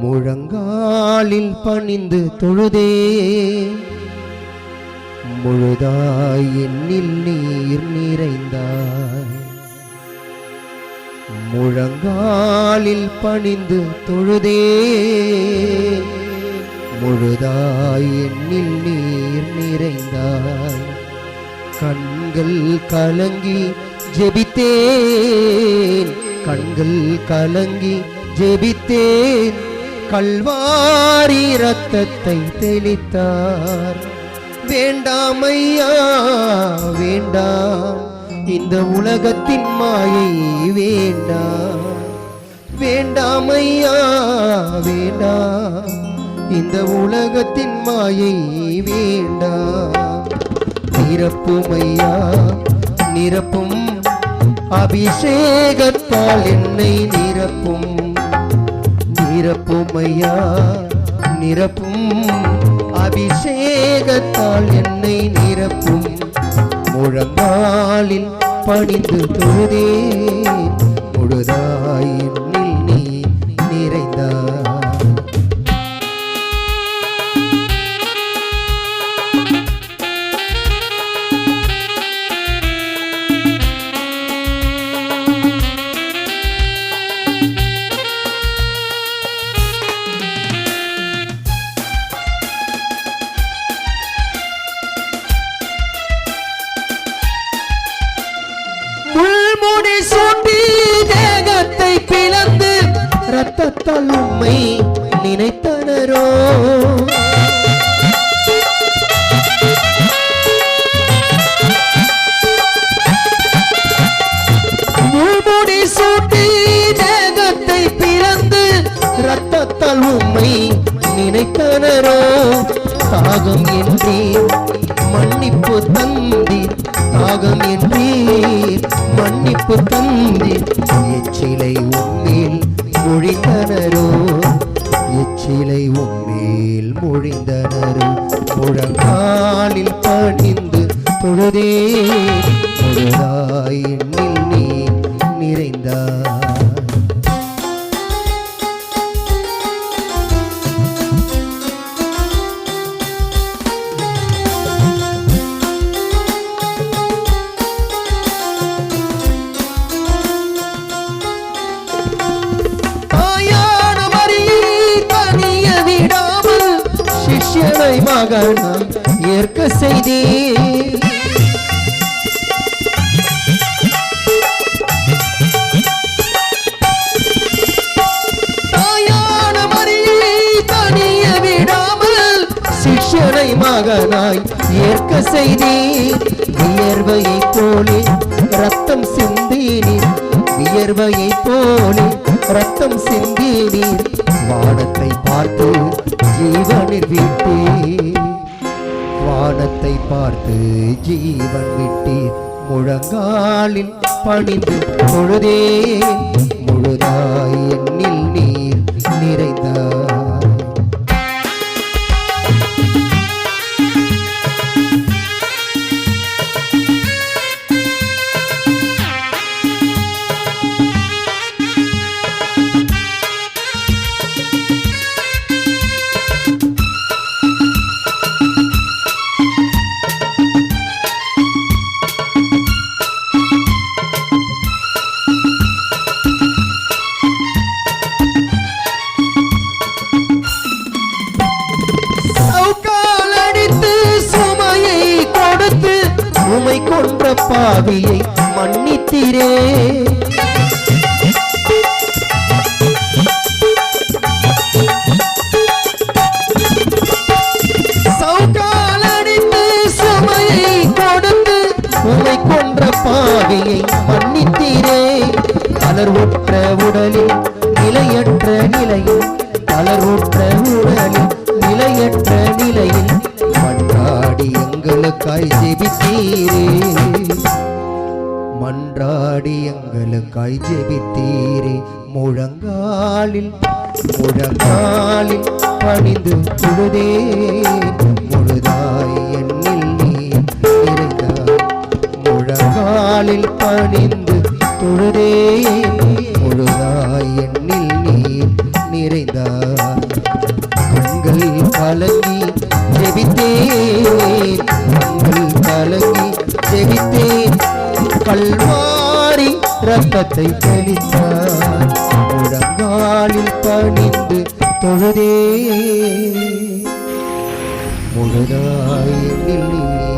முழங்காலில் பணிந்து தொழுதே முழுதாய் என்னில் நீர் நிறைந்தாய். முழங்காலில் பணிந்து தொழுதே முழுதாய் என்னில் நீர் நிறைந்தாய். கண்கள் கலங்கி ஜெபித்தேன், கண்கள் கலங்கி ஜெபித்தேன். கல்வாரி இரத்தத்தை தெளித்தார். வேண்டாம் ஐயா வேண்டாம், இந்த உலகத்தின் மாயை வேண்டாம். வேண்டாம் ஐயா வேண்டாம், இந்த உலகத்தின் மாயை வேண்டாம். நிரப்பும் ஐயா நிரப்பும், அபிஷேகத்தால் என்னை நிரப்பும். நிரப்பும் ஐயா நிரப்பும், அபிஷேகத்தால் என்னை நிரப்பும். முழங்காலில் பணிந்து தொழுதே முழுதாய் என்னில் நீ நிறைந்தாய். முள்முடி சூட்டி தேகத்தை பிளந்து இரத்தத்தால் உம்மை நினைத்தனரோ. முள்முடி சூட்டி தேகத்தை பிளந்து இரத்தத்தால் உம்மை நினைத்தனரோ. தாகம் என்றீர் மன்னிப்பு தந்தீர், தாகம் என்றீர் மன்னிப்பு தந்தீர். எச்சிலை உம்மேல் மொழிந்தனரோ, எச்சிலை உம்மேல் மொழிந்தனரோ. முழங்காலில் பணிந்து தொழுதே முழுதாய் என்னில் நீ நிறைந்தாய். சிஷ்யனை மகனாய் ஏற்க செய்தே. தாயான மரியை தனிய விடாமல் சிஷ்யனை மகனாய் ஏற்க செய்தே. வியர்வையை போலே ரத்தம் சிந்தினீர், வியர்வையை போலே ரத்தம் சிந்தினீர். வானத்தை பார்த்து ஜீவனில் விட்டே, வானத்தை பார்த்து ஜீவன் விட்டீர். முழங்காலில் பணிந்து தொழுதே முழுதாய் என்னில் நீர் நிறைந்தாய். உமை கொன்ற பாவியை மன்னித்தீரே. சவுக்கால் அடித்து சுமையை கொடுத்து உமை கொன்ற பாவியை மன்னித்தீரே. தளர்வுற்ற உடலில் நிலையற்ற நிலையில், தளர்வுற்ற உடலில் நிலையற்ற நிலையில் மன்றாடி எங்களுக்காய் ஜெபித்தீரே. மன்றாடி எங்களுக்காய் ஜெபித்தீரே. முழங்காலில் முழங்காலில் பணிந்து தொழுதே முழுதாய் என்னில் நீ நிறைந்தாய். முழங்காலில் பணிந்து தொழுதே முழுதாய் என்னில் நீ நிறைந்தாய். கலங்கி ஜெபித்தேன், கண்கள் கலங்கி ஜெபித்தேன். கல்வாரி ரத்தத்தை தெளித்தார், முழங்காலில் பணிந்து தொழுதே. முழுதாய் என்னில்